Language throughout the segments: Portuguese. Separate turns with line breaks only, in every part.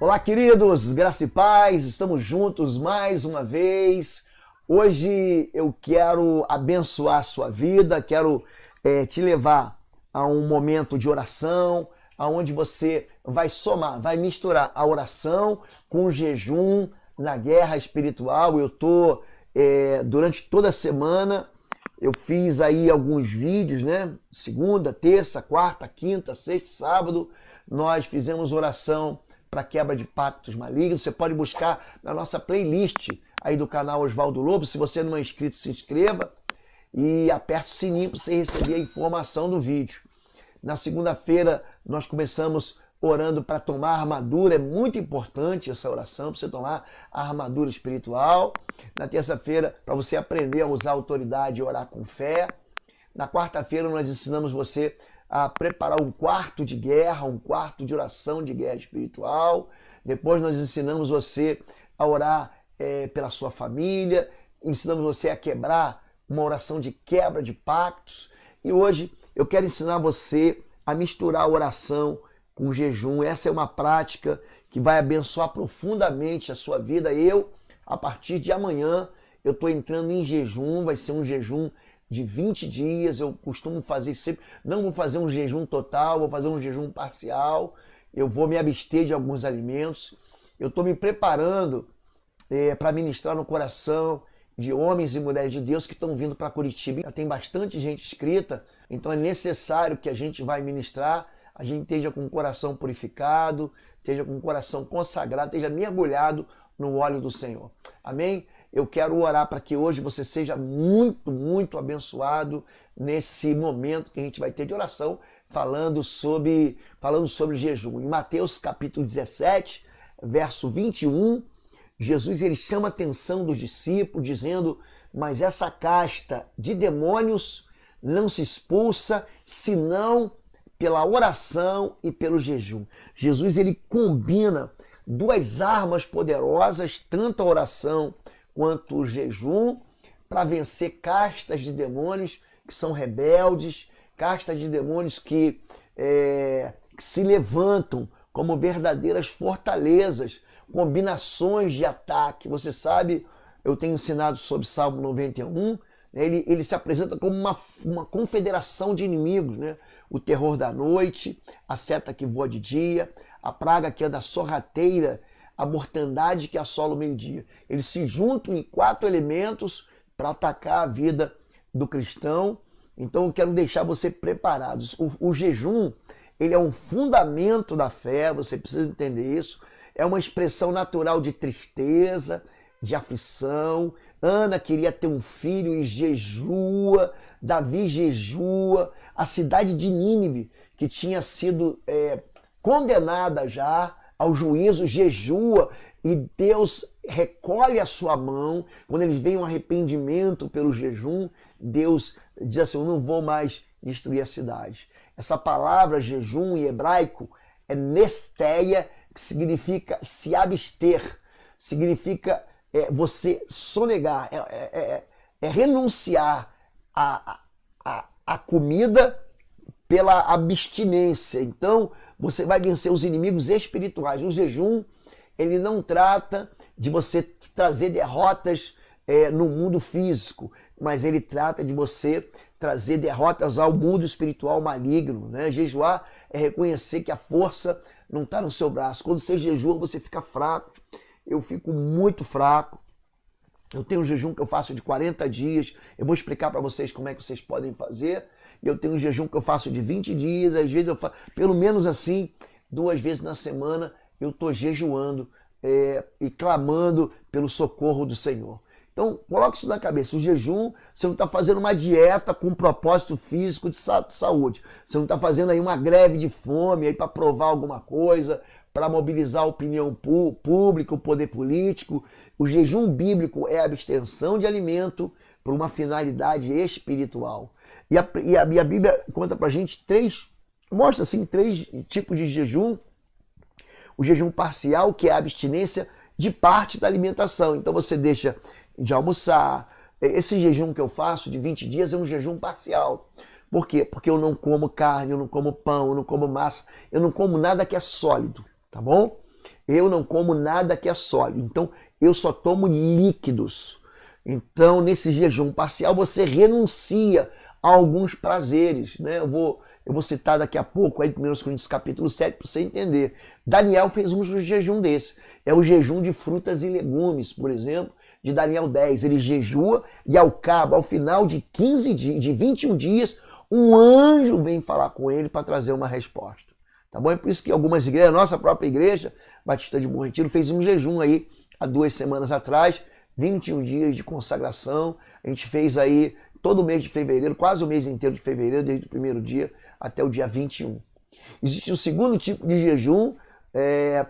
Olá, queridos, graça e paz, estamos juntos mais uma vez. Hoje eu quero abençoar a sua vida, quero te levar a um momento de oração, onde você vai somar, vai misturar a oração com o jejum na guerra espiritual. Eu estou, durante toda a semana, eu fiz aí alguns vídeos, né? Segunda, terça, quarta, quinta, sexta, sábado, nós fizemos oração para quebra de pactos malignos. Você pode buscar na nossa playlist aí do canal Oswaldo Lobo. Se você não é inscrito, se inscreva e aperte o sininho para você receber a informação do vídeo. Na segunda-feira nós começamos orando para tomar a armadura. É muito importante essa oração, para você tomar a armadura espiritual. Na terça-feira, para você aprender a usar a autoridade e orar com fé. Na quarta-feira nós ensinamos você a preparar um quarto de guerra, um quarto de oração de guerra espiritual. Depois nós ensinamos você a orar pela sua família, ensinamos você a quebrar uma oração de quebra de pactos. E hoje eu quero ensinar você a misturar a oração com jejum. Essa é uma prática que vai abençoar profundamente a sua vida. A partir de amanhã, eu estou entrando em jejum, vai ser um jejum de 20 dias, eu costumo fazer sempre, não vou fazer um jejum total, vou fazer um jejum parcial, eu vou me abster de alguns alimentos. Eu estou me preparando para ministrar no coração de homens e mulheres de Deus que estão vindo para Curitiba. Já tem bastante gente inscrita, então é necessário que a gente vai ministrar, a gente esteja com o coração purificado, esteja com o coração consagrado, esteja mergulhado no óleo do Senhor. Amém? Eu quero orar para que hoje você seja muito, muito abençoado nesse momento que a gente vai ter de oração, falando sobre jejum. Em Mateus capítulo 17, verso 21, Jesus ele chama a atenção dos discípulos, dizendo: mas essa casta de demônios não se expulsa, senão pela oração e pelo jejum. Jesus ele combina duas armas poderosas, tanto a oração quanto o jejum, para vencer castas de demônios que são rebeldes, castas de demônios que se levantam como verdadeiras fortalezas, combinações de ataque. Você sabe, eu tenho ensinado sobre Salmo 91, ele se apresenta como uma confederação de inimigos, né? O terror da noite, a seta que voa de dia, a praga que anda sorrateira, a mortandade que assola o meio-dia. Eles se juntam em 4 elementos para atacar a vida do cristão. Então eu quero deixar você preparados. O jejum, ele é um fundamento da fé, você precisa entender isso. É uma expressão natural de tristeza, de aflição. Ana queria ter um filho e jejua, Davi jejua, a cidade de Nínive, que tinha sido condenada já ao juízo, jejua, e Deus recolhe a sua mão. Quando eles veem um arrependimento pelo jejum, Deus diz assim: eu não vou mais destruir a cidade. Essa palavra jejum em hebraico é nesteia, que significa se abster, significa você sonegar, renunciar à comida pela abstinência. Então, você vai vencer os inimigos espirituais. O jejum, ele não trata de você trazer derrotas no mundo físico, mas ele trata de você trazer derrotas ao mundo espiritual maligno, né? Jejuar é reconhecer que a força não está no seu braço. Quando você jejua, você fica fraco. Eu fico muito fraco. Eu tenho um jejum que eu faço de 40 dias. Eu vou explicar para vocês como é que vocês podem fazer. Eu tenho um jejum que eu faço de 20 dias. Às vezes eu faço, pelo menos assim, 2 vezes na semana, eu estou jejuando e clamando pelo socorro do Senhor. Então, coloque isso na cabeça. O jejum, você não está fazendo uma dieta com um propósito físico de saúde. Você não está fazendo aí uma greve de fome para provar alguma coisa, para mobilizar a opinião pública, o poder político. O jejum bíblico é a abstenção de alimento por uma finalidade espiritual. E a Bíblia conta para a gente mostra assim 3 tipos de jejum. O jejum parcial, que é a abstinência de parte da alimentação. Então você deixa de almoçar. Esse jejum que eu faço de 20 dias é um jejum parcial. Por quê? Porque eu não como carne, eu não como pão, eu não como massa, eu não como nada que é sólido, tá bom? Eu não como nada que é sólido, então eu só tomo líquidos. Então, nesse jejum parcial, você renuncia a alguns prazeres, né? Eu vou citar daqui a pouco, aí 1 Coríntios capítulo 7, para você entender. Daniel fez um jejum desse. É o jejum de frutas e legumes, por exemplo, de Daniel 10. Ele jejua e ao cabo, ao final de 15 dias, de 21 dias, um anjo vem falar com ele para trazer uma resposta. Tá bom? É por isso que algumas igrejas, a nossa própria igreja, Batista de Bom Retiro, fez um jejum aí há 2 semanas atrás, 21 dias de consagração. A gente fez aí todo o mês de fevereiro, quase o mês inteiro de fevereiro, desde o primeiro dia até o dia 21. Existe um segundo tipo de jejum,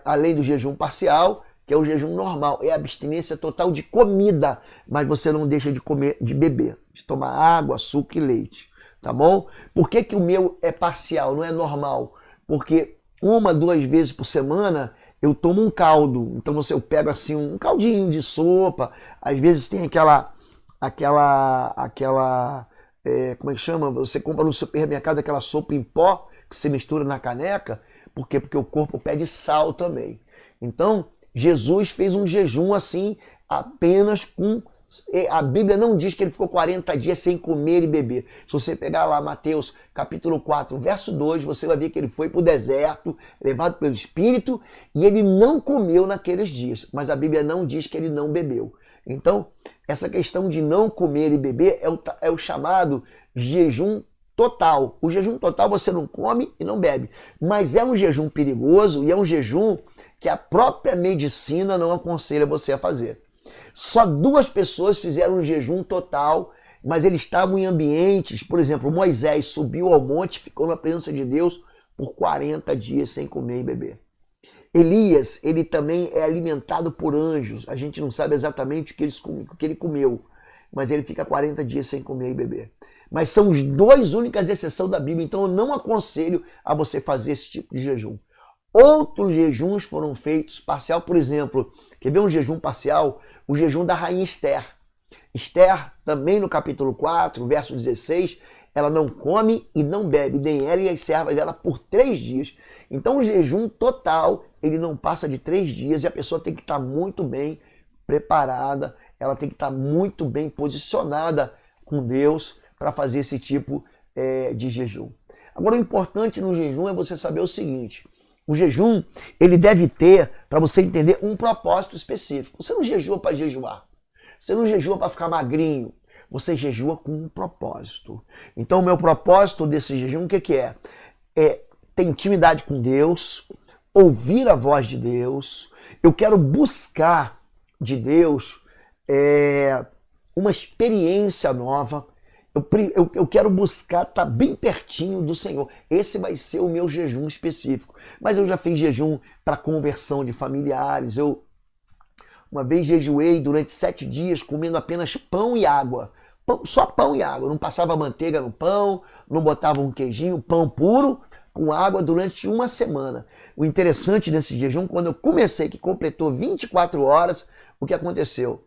além do jejum parcial, que é o jejum normal, é a abstinência total de comida, mas você não deixa de comer, de beber, de tomar água, açúcar e leite, tá bom? Por que que o meu é parcial, não é normal? Porque 1, 2 vezes por semana eu tomo um caldo, então eu pego assim um caldinho de sopa, às vezes tem como é que chama? Você compra no supermercado aquela sopa em pó que você mistura na caneca. Por quê? Porque o corpo pede sal também. Então, Jesus fez um jejum assim, apenas com... A Bíblia não diz que ele ficou 40 dias sem comer e beber. Se você pegar lá Mateus capítulo 4, verso 2, você vai ver que ele foi para o deserto, levado pelo Espírito, e ele não comeu naqueles dias. Mas a Bíblia não diz que ele não bebeu. Então, essa questão de não comer e beber é o chamado jejum total. O jejum total você não come e não bebe. Mas é um jejum perigoso e é um jejum que a própria medicina não aconselha você a fazer. Só 2 pessoas fizeram um jejum total, mas eles estavam em ambientes, por exemplo, Moisés subiu ao monte e ficou na presença de Deus por 40 dias sem comer e beber. Elias, ele também é alimentado por anjos. A gente não sabe exatamente o que ele comeu, mas ele fica 40 dias sem comer e beber. Mas são as 2 únicas exceções da Bíblia, então eu não aconselho a você fazer esse tipo de jejum. Outros jejuns foram feitos parcial, por exemplo, quer ver um jejum parcial? O jejum da rainha Esther. Esther, também no capítulo 4, verso 16, ela não come e não bebe, nem ela e as servas dela, por 3 dias. Então o jejum total, ele não passa de 3 dias e a pessoa tem que estar muito bem preparada, ela tem que estar muito bem posicionada com Deus para fazer esse tipo de jejum. Agora o importante no jejum é você saber o seguinte: o jejum, ele deve ter, para você entender, um propósito específico. Você não jejua para jejuar, você não jejua para ficar magrinho, você jejua com um propósito. Então, o meu propósito desse jejum, o que é? É ter intimidade com Deus, ouvir a voz de Deus. Eu quero buscar de Deus uma experiência nova. Eu quero buscar estar bem pertinho do Senhor. Esse vai ser o meu jejum específico. Mas eu já fiz jejum para conversão de familiares. Eu uma vez jejuei durante 7 dias comendo apenas pão e água. Só pão e água. Não passava manteiga no pão, não botava um queijinho, pão puro com água durante 1 semana. O interessante desse jejum, quando eu comecei, que completou 24 horas, o que aconteceu?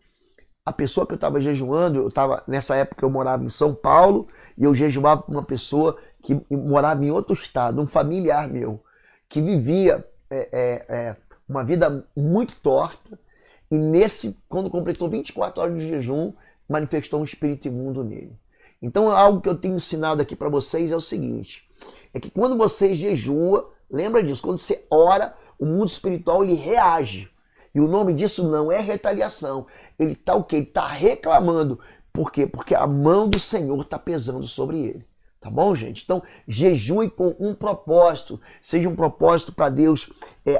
A pessoa que eu estava jejuando, nessa época eu morava em São Paulo e eu jejuava com uma pessoa que morava em outro estado, um familiar meu, que vivia uma vida muito torta e quando completou 24 horas de jejum, manifestou um espírito imundo nele. Então algo que eu tenho ensinado aqui para vocês é o seguinte, é que quando você jejua, lembra disso, quando você ora, o mundo espiritual ele reage. E o nome disso não é retaliação. Ele está o quê? Ele está reclamando. Por quê? Porque a mão do Senhor está pesando sobre ele. Tá bom, gente? Então, jejue com um propósito. Seja um propósito para Deus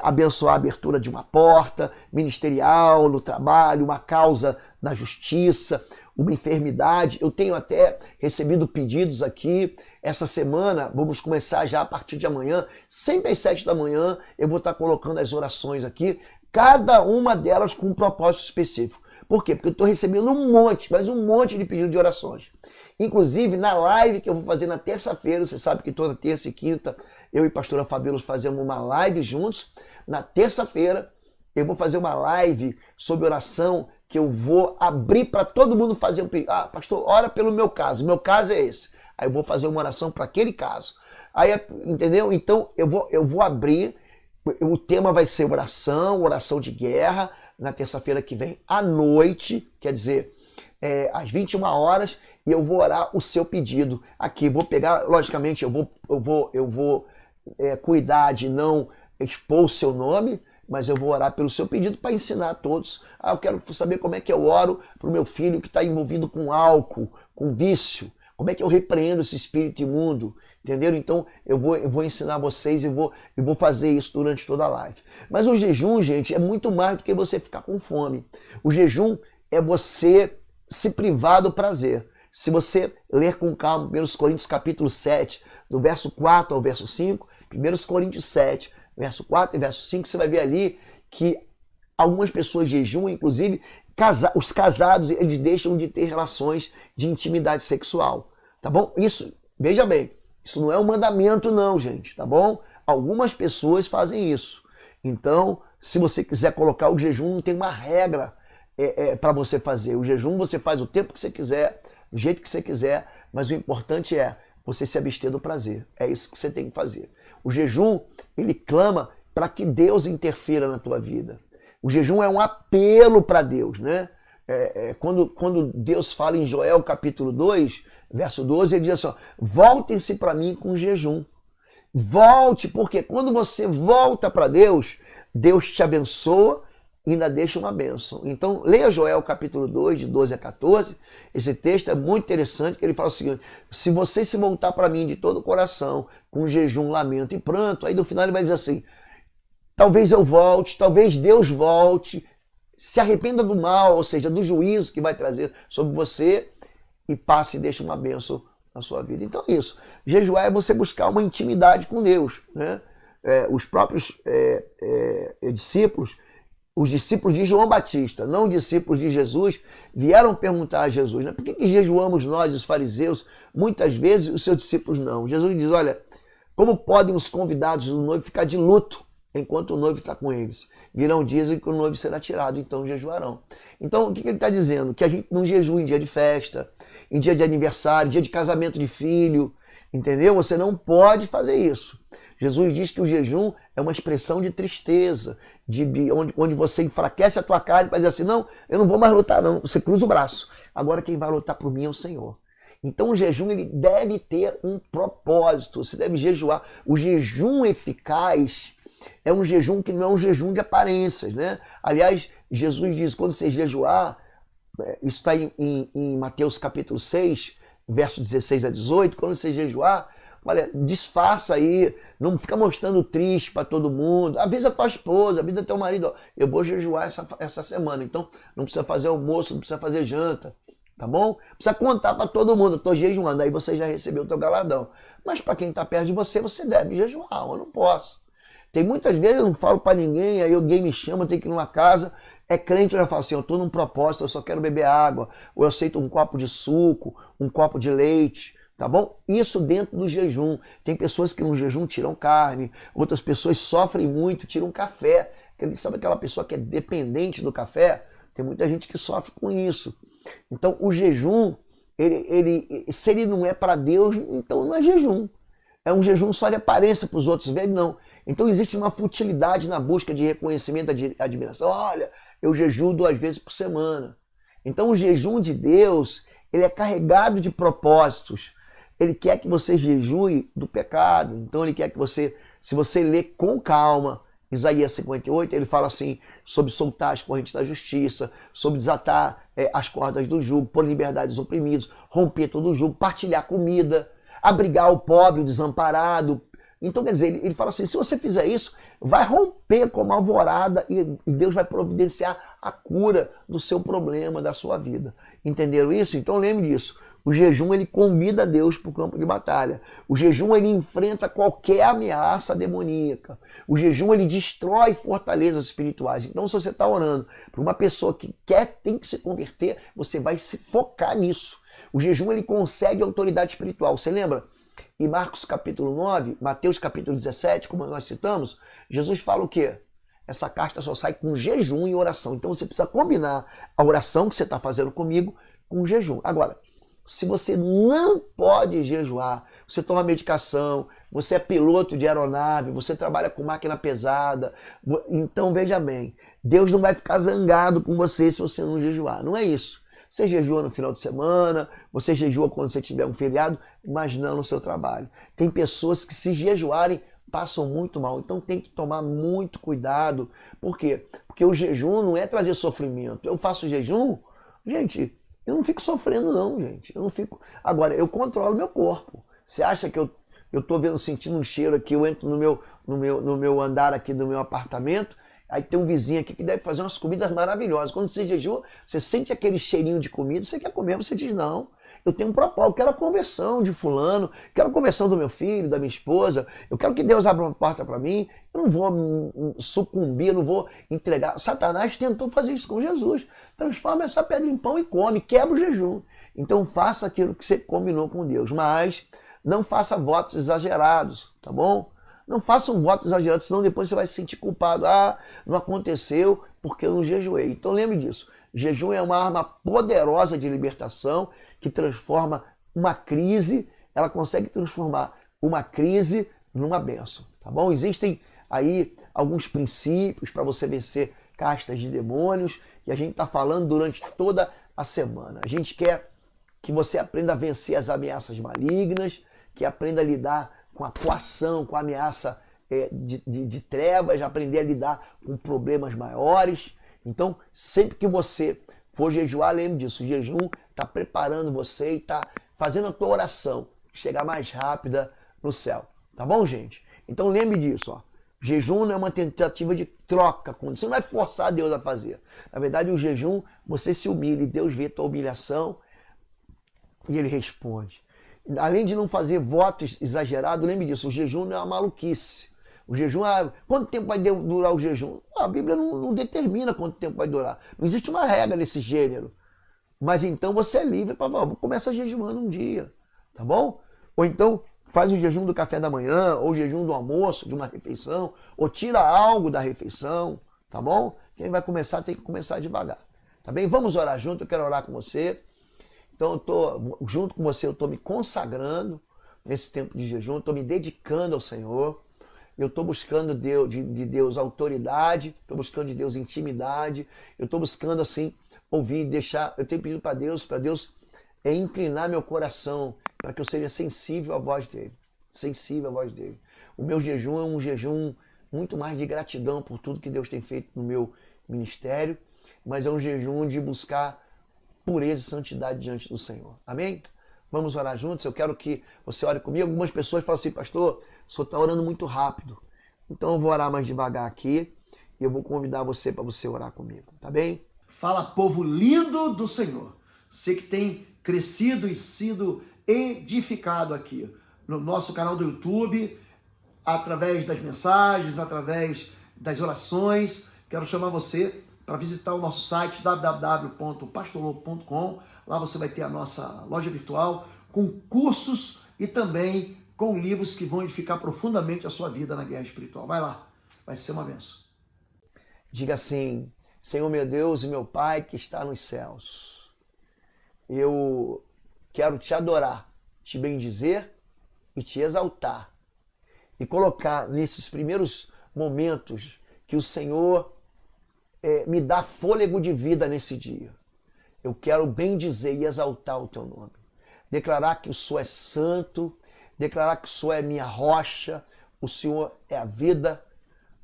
abençoar a abertura de uma porta ministerial, no trabalho, uma causa na justiça, uma enfermidade. Eu tenho até recebido pedidos aqui. Essa semana, vamos começar já a partir de amanhã, sempre às 7 da manhã, eu vou estar colocando as orações aqui, cada uma delas com um propósito específico. Por quê? Porque eu estou recebendo um monte de pedidos de orações. Inclusive, na live que eu vou fazer na terça-feira, você sabe que toda terça e quinta eu e a pastora Fabíola fazemos uma live juntos. Na terça-feira, eu vou fazer uma live sobre oração que eu vou abrir para todo mundo fazer um pedido. Ah, pastor, ora pelo meu caso. Meu caso é esse. Aí eu vou fazer uma oração para aquele caso. Aí, entendeu? Então, eu vou abrir O tema vai ser oração de guerra, na terça-feira que vem à noite, quer dizer, às 21 horas, e eu vou orar o seu pedido aqui. Vou pegar, logicamente, eu vou cuidar de não expor o seu nome, mas eu vou orar pelo seu pedido para ensinar a todos. Eu quero saber como é que eu oro para o meu filho que está envolvido com álcool, com vício. Como é que eu repreendo esse espírito imundo? Entenderam? Então eu vou ensinar vocês e vou fazer isso durante toda a live. Mas o jejum, gente, é muito mais do que você ficar com fome. O jejum é você se privar do prazer. Se você ler com calma 1 Coríntios capítulo 7, do verso 4 ao verso 5, 1 Coríntios 7, verso 4 e verso 5, você vai ver ali que algumas pessoas jejuam, inclusive os casados, eles deixam de ter relações de intimidade sexual, tá bom? Isso, veja bem, isso não é um mandamento não, gente, tá bom? Algumas pessoas fazem isso. Então, se você quiser colocar o jejum, não tem uma regra para você fazer. O jejum você faz o tempo que você quiser, do jeito que você quiser, mas o importante é você se abster do prazer. É isso que você tem que fazer. O jejum, ele clama para que Deus interfira na tua vida. O jejum é um apelo para Deus, né? Quando Deus fala em Joel capítulo 2, verso 12, ele diz assim, ó, voltem-se para mim com jejum. Volte, porque quando você volta para Deus, Deus te abençoa e ainda deixa uma bênção. Então, leia Joel capítulo 2, de 12 a 14. Esse texto é muito interessante, que ele fala o seguinte, se você se voltar para mim de todo o coração, com jejum, lamento e pranto, aí no final ele vai dizer assim, talvez eu volte, talvez Deus volte, se arrependa do mal, ou seja, do juízo que vai trazer sobre você e passe e deixe uma bênção na sua vida. Então é isso. Jejuar é você buscar uma intimidade com Deus, né? Os próprios discípulos, os discípulos de João Batista, não discípulos de Jesus, vieram perguntar a Jesus, né? Por que jejuamos nós, os fariseus, muitas vezes os seus discípulos não? Jesus diz, olha, como podem os convidados do noivo ficar de luto enquanto o noivo está com eles? Virão dias em que o noivo será tirado, então jejuarão. Então o que ele está dizendo? Que a gente não jejua em dia de festa, em dia de aniversário, dia de casamento de filho, entendeu? Você não pode fazer isso. Jesus diz que o jejum é uma expressão de tristeza, onde você enfraquece a tua carne para dizer assim, não, eu não vou mais lutar não, você cruza o braço. Agora quem vai lutar por mim é o Senhor. Então o jejum ele deve ter um propósito, você deve jejuar. O jejum eficaz é um jejum que não é um jejum de aparências, né? Aliás, Jesus diz, quando você jejuar, isso está em Mateus capítulo 6, verso 16 a 18, quando você jejuar, olha, disfarça aí, não fica mostrando triste para todo mundo, avisa a tua esposa, avisa teu marido, ó, eu vou jejuar essa semana, então não precisa fazer almoço, não precisa fazer janta, tá bom? Precisa contar para todo mundo, eu tô jejuando, aí você já recebeu o teu galardão. Mas para quem está perto de você, você deve jejuar, eu não posso. Tem muitas vezes eu não falo para ninguém, aí alguém me chama, eu tenho que ir numa casa, é crente, eu já falo assim, eu estou num propósito, eu só quero beber água, ou eu aceito um copo de suco, um copo de leite, tá bom? Isso dentro do jejum. Tem pessoas que no jejum tiram carne, outras pessoas sofrem muito, tiram café. Sabe aquela pessoa que é dependente do café? Tem muita gente que sofre com isso. Então o jejum, se ele não é para Deus, então não é jejum. É um jejum só de aparência para os outros verem, não. Então existe uma futilidade na busca de reconhecimento, de admiração. Olha, eu jejuo 2 vezes por semana. Então o jejum de Deus, ele é carregado de propósitos. Ele quer que você jejue do pecado. Então ele quer que você, se você ler com calma, Isaías 58, ele fala assim, sobre soltar as correntes da justiça, sobre desatar as cordas do jugo, pôr liberdade dos oprimidos, romper todo o jugo, partilhar comida, abrigar o pobre, o desamparado. Então, quer dizer, ele fala assim, se você fizer isso, vai romper como alvorada e Deus vai providenciar a cura do seu problema, da sua vida. Entenderam isso? Então lembre disso. O jejum, ele convida Deus para o campo de batalha. O jejum, ele enfrenta qualquer ameaça demoníaca. O jejum, ele destrói fortalezas espirituais. Então, se você está orando para uma pessoa que tem que se converter, você vai se focar nisso. O jejum, ele consegue autoridade espiritual. Você lembra? Em Marcos capítulo 9, Mateus capítulo 17, como nós citamos, Jesus fala o quê? Essa casta só sai com jejum e oração. Então você precisa combinar a oração que você está fazendo comigo com o jejum. Agora, se você não pode jejuar, você toma medicação, você é piloto de aeronave, você trabalha com máquina pesada. Então veja bem, Deus não vai ficar zangado com você se você não jejuar. Não é isso. Você jejua no final de semana, você jejua quando você tiver um feriado, mas não no seu trabalho. Tem pessoas que se jejuarem passam muito mal, então tem que tomar muito cuidado. Por quê? Porque o jejum não é trazer sofrimento. Eu faço jejum, gente, eu não fico sofrendo não, gente. Eu não fico. Agora, eu controlo meu corpo. Você acha que eu tô vendo, sentindo um cheiro aqui, eu entro no meu andar aqui do meu apartamento, aí tem um vizinho aqui que deve fazer umas comidas maravilhosas. Quando você jejua, você sente aquele cheirinho de comida, você quer comer, você diz não. Eu tenho um propósito, eu quero a conversão de fulano, quero a conversão do meu filho, da minha esposa, eu quero que Deus abra uma porta para mim, eu não vou sucumbir, eu não vou entregar. Satanás tentou fazer isso com Jesus. Transforma essa pedra em pão e come, quebra o jejum. Então faça aquilo que você combinou com Deus, mas não faça votos exagerados, tá bom? Não faça um voto exagerado, senão depois você vai se sentir culpado. Ah, não aconteceu porque eu não jejuei. Então lembre disso. Jejum é uma arma poderosa de libertação que transforma uma crise, ela consegue transformar uma crise numa bênção, tá bom? Existem aí alguns princípios para você vencer castas de demônios e a gente está falando durante toda a semana. A gente quer que você aprenda a vencer as ameaças malignas, que aprenda a lidar com a coação, com a ameaça de trevas, aprender a lidar com problemas maiores. Então, sempre que você for jejuar, lembre disso, o jejum está preparando você e está fazendo a tua oração chegar mais rápida no céu. Tá bom, gente? Então lembre disso, ó. Jejum não é uma tentativa de troca, você não vai forçar Deus a fazer. Na verdade, o jejum, você se humilha e Deus vê a tua humilhação e Ele responde. Além de não fazer votos exagerados, lembre disso, o jejum não é uma maluquice. O jejum, quanto tempo vai durar o jejum? A Bíblia não determina quanto tempo vai durar. Não existe uma regra nesse gênero. Mas então você é livre para começa jejuando um dia, tá bom? Ou então faz o jejum do café da manhã, ou o jejum do almoço, de uma refeição, ou tira algo da refeição, tá bom? Quem vai começar tem que começar devagar, tá bem? Vamos orar junto, eu quero orar com você. Então eu tô junto com você, eu estou me consagrando nesse tempo de jejum, estou me dedicando ao Senhor. Eu estou buscando de Deus autoridade, estou buscando de Deus intimidade, eu estou buscando assim ouvir, deixar. Eu tenho pedido para Deus inclinar meu coração para que eu seja sensível à voz dele, sensível à voz dele. O meu jejum é um jejum muito mais de gratidão por tudo que Deus tem feito no meu ministério, mas é um jejum de buscar pureza e santidade diante do Senhor. Amém? Vamos orar juntos? Eu quero que você ore comigo. Algumas pessoas falam assim, pastor, o senhor está orando muito rápido. Então eu vou orar mais devagar aqui e eu vou convidar você para você orar comigo, tá bem? Fala, povo lindo do Senhor. Você que tem crescido e sido edificado aqui no nosso canal do YouTube, através das mensagens, através das orações. Quero chamar você para visitar o nosso site www.pastorlobo.com. Lá você vai ter a nossa loja virtual com cursos e também com livros que vão edificar profundamente a sua vida na guerra espiritual. Vai lá, vai ser uma bênção. Diga assim, Senhor meu Deus e meu Pai que está nos céus, eu quero te adorar, te bendizer e te exaltar e colocar nesses primeiros momentos que o Senhor me dá fôlego de vida nesse dia. Eu quero bendizer e exaltar o teu nome. Declarar que o Senhor é santo, declarar que o Senhor é minha rocha, o Senhor é a vida,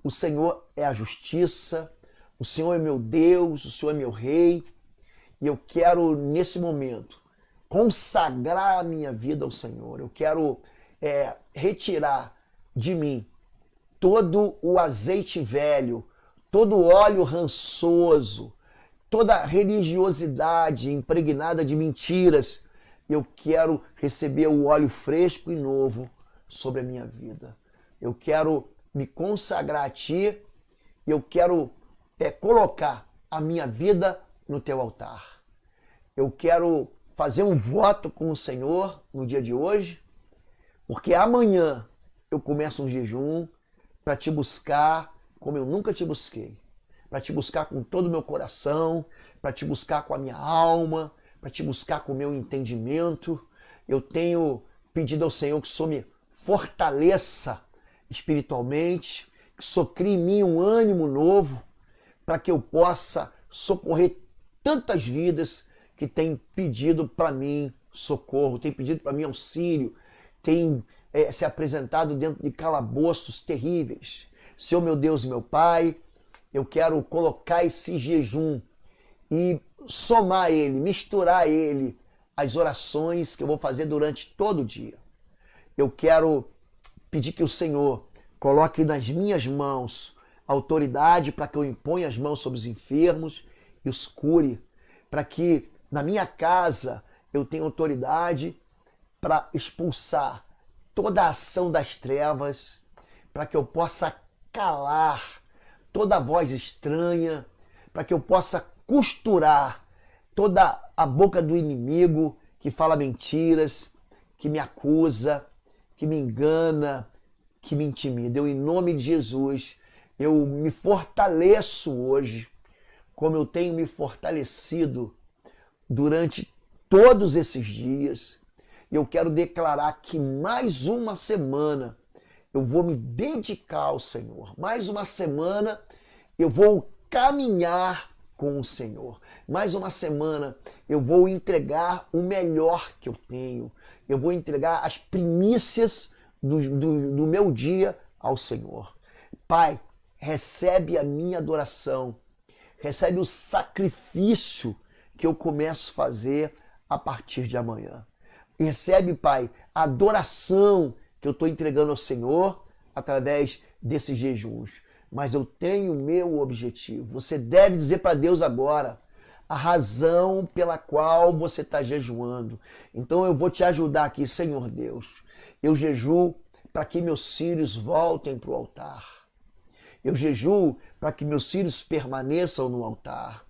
o Senhor é a justiça, o Senhor é meu Deus, o Senhor é meu rei. E eu quero, nesse momento, consagrar a minha vida ao Senhor. Eu quero retirar de mim todo o azeite velho, todo o óleo rançoso, toda a religiosidade impregnada de mentiras. Eu quero receber o óleo fresco e novo sobre a minha vida. Eu quero me consagrar a Ti e eu quero colocar a minha vida no Teu altar. Eu quero fazer um voto com o Senhor no dia de hoje, porque amanhã eu começo um jejum para Te buscar como eu nunca Te busquei, para Te buscar com todo o meu coração, para Te buscar com a minha alma, para Te buscar com o meu entendimento. Eu tenho pedido ao Senhor que o Senhor me fortaleça espiritualmente, que socrie em mim um ânimo novo, para que eu possa socorrer tantas vidas que têm pedido para mim socorro, têm pedido para mim auxílio, têm se apresentado dentro de calabouços terríveis. Senhor, meu Deus e meu Pai, eu quero colocar esse jejum e somar ele, misturar ele às orações que eu vou fazer durante todo o dia. Eu quero pedir que o Senhor coloque nas minhas mãos autoridade para que eu imponha as mãos sobre os enfermos e os cure, para que na minha casa eu tenha autoridade para expulsar toda a ação das trevas, para que eu possa calar toda a voz estranha, para que eu possa costurar toda a boca do inimigo que fala mentiras, que me acusa, que me engana, que me intimida. Eu, em nome de Jesus, eu me fortaleço hoje, como eu tenho me fortalecido durante todos esses dias. Eu quero declarar que mais uma semana eu vou me dedicar ao Senhor. Mais uma semana eu vou caminhar com o Senhor. Mais uma semana eu vou entregar o melhor que eu tenho. Eu vou entregar as primícias do meu dia ao Senhor. Pai, recebe a minha adoração. Recebe o sacrifício que eu começo a fazer a partir de amanhã. Recebe, Pai, a adoração que eu estou entregando ao Senhor através desses jejuns. Mas eu tenho o meu objetivo. Você deve dizer para Deus agora a razão pela qual você está jejuando. Então eu vou te ajudar aqui, Senhor Deus. Eu jejuo para que meus filhos voltem para o altar. Eu jejuo para que meus filhos permaneçam no altar.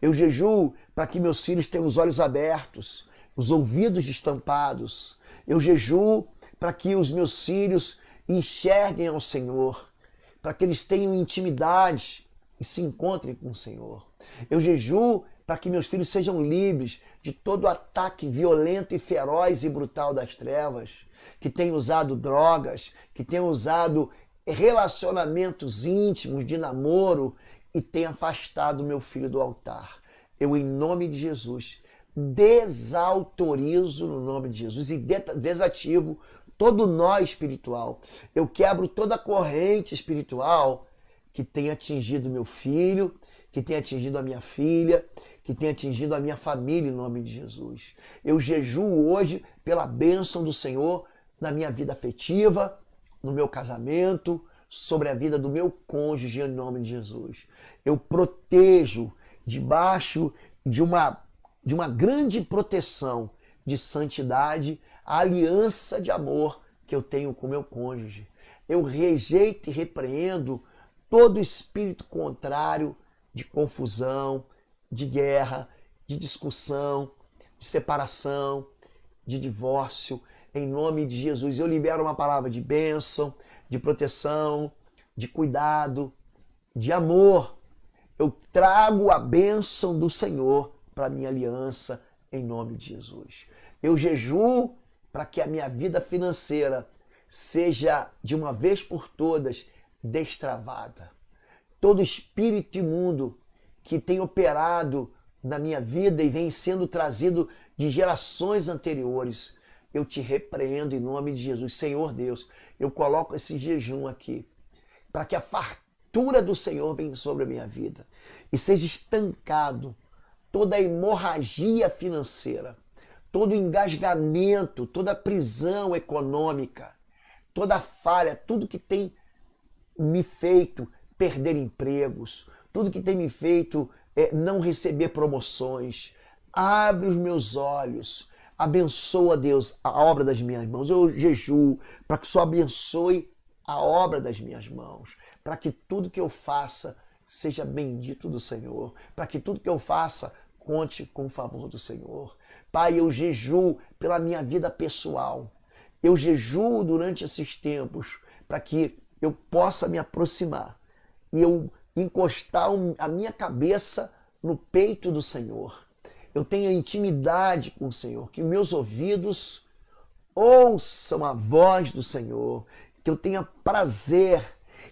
Eu jejuo para que meus filhos tenham os olhos abertos, os ouvidos destampados. Eu jejuo para que os meus filhos enxerguem ao Senhor, para que eles tenham intimidade e se encontrem com o Senhor. Eu jejuo para que meus filhos sejam livres de todo ataque violento e feroz e brutal das trevas, que tenham usado drogas, que tenham usado relacionamentos íntimos de namoro e tenham afastado meu filho do altar. Eu, em nome de Jesus, desautorizo no nome de Jesus e desativo todo nó espiritual. Eu quebro toda a corrente espiritual que tem atingido meu filho, que tem atingido a minha filha, que tem atingido a minha família em nome de Jesus. Eu jejuo hoje pela bênção do Senhor na minha vida afetiva, no meu casamento, sobre a vida do meu cônjuge em nome de Jesus. Eu protejo debaixo de uma grande proteção de santidade, a aliança de amor que eu tenho com meu cônjuge. Eu rejeito e repreendo todo espírito contrário de confusão, de guerra, de discussão, de separação, de divórcio. Em nome de Jesus, eu libero uma palavra de bênção, de proteção, de cuidado, de amor. Eu trago a bênção do Senhor para a minha aliança em nome de Jesus. Eu jejuo para que a minha vida financeira seja de uma vez por todas destravada. Todo espírito imundo que tem operado na minha vida e vem sendo trazido de gerações anteriores, eu te repreendo em nome de Jesus. Senhor Deus, eu coloco esse jejum aqui para que a fartura do Senhor venha sobre a minha vida e seja estancado toda a hemorragia financeira, todo o engasgamento, toda a prisão econômica, toda a falha, tudo que tem me feito perder empregos, tudo que tem me feito não receber promoções. Abre os meus olhos, abençoa, Deus, a obra das minhas mãos. Eu jejuo para que o Senhor abençoe a obra das minhas mãos, para que tudo que eu faça seja bendito do Senhor, para que tudo que eu faça conte com o favor do Senhor. Pai, eu jejuo pela minha vida pessoal. Eu jejuo durante esses tempos para que eu possa me aproximar e eu encostar a minha cabeça no peito do Senhor. Eu tenho intimidade com o Senhor, que meus ouvidos ouçam a voz do Senhor, que eu tenha prazer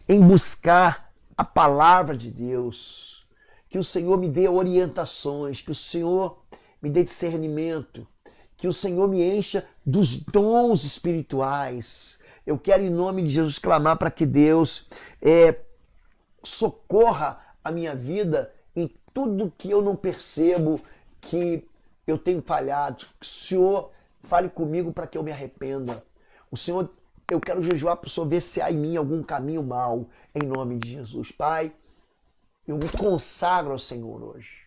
em buscar a palavra de Deus, que o Senhor me dê orientações, que o Senhor me dê discernimento, que o Senhor me encha dos dons espirituais. Eu quero, em nome de Jesus, clamar para que Deus socorra a minha vida em tudo que eu não percebo que eu tenho falhado. Que o Senhor fale comigo para que eu me arrependa. O Senhor, eu quero jejuar para o Senhor ver se há em mim algum caminho mau, em nome de Jesus. Pai, eu me consagro ao Senhor hoje.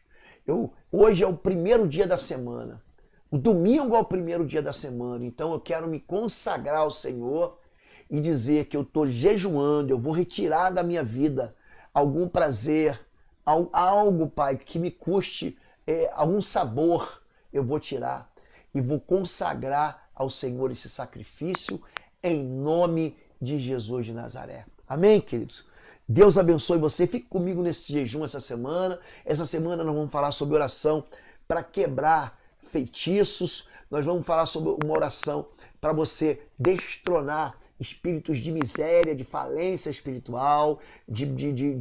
Hoje é o primeiro dia da semana. O domingo é o primeiro dia da semana. Então eu quero me consagrar ao Senhor e dizer que eu estou jejuando, eu vou retirar da minha vida algum prazer, algo, Pai, que me custe algum sabor, eu vou tirar e vou consagrar ao Senhor esse sacrifício em nome de Jesus de Nazaré. Amém, queridos? Deus abençoe você. Fique comigo nesse jejum essa semana. Essa semana nós vamos falar sobre oração para quebrar feitiços. Nós vamos falar sobre uma oração para você destronar espíritos de miséria, de falência espiritual, de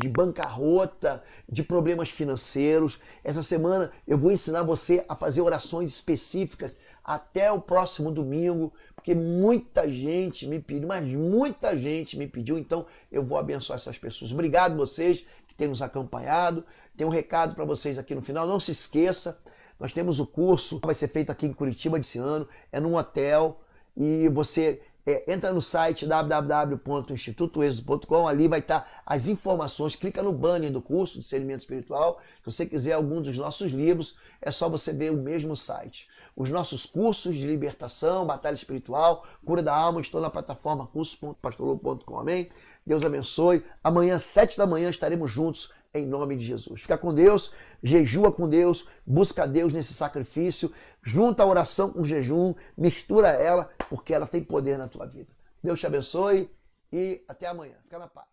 bancarrota, de problemas financeiros. Essa semana eu vou ensinar você a fazer orações específicas até o próximo domingo, porque muita gente me pediu, mas muita gente me pediu, então eu vou abençoar essas pessoas. Obrigado vocês que têm nos acompanhado. Tem um recado para vocês aqui no final, não se esqueça, nós temos o curso, vai ser feito aqui em Curitiba esse ano, é num hotel, e você entra no site www.institutoexodo.com, ali vai estar as informações, clica no banner do curso de discernimento espiritual. Se você quiser algum dos nossos livros, é só você ver o mesmo site. Os nossos cursos de libertação, batalha espiritual, cura da alma, estão na plataforma curso.pastorlobo.com. Amém? Deus abençoe. Amanhã, 7 da manhã, estaremos juntos em nome de Jesus. Fica com Deus, jejua com Deus, busca Deus nesse sacrifício, junta a oração com o jejum, mistura ela, porque ela tem poder na tua vida. Deus te abençoe e até amanhã. Fica na paz.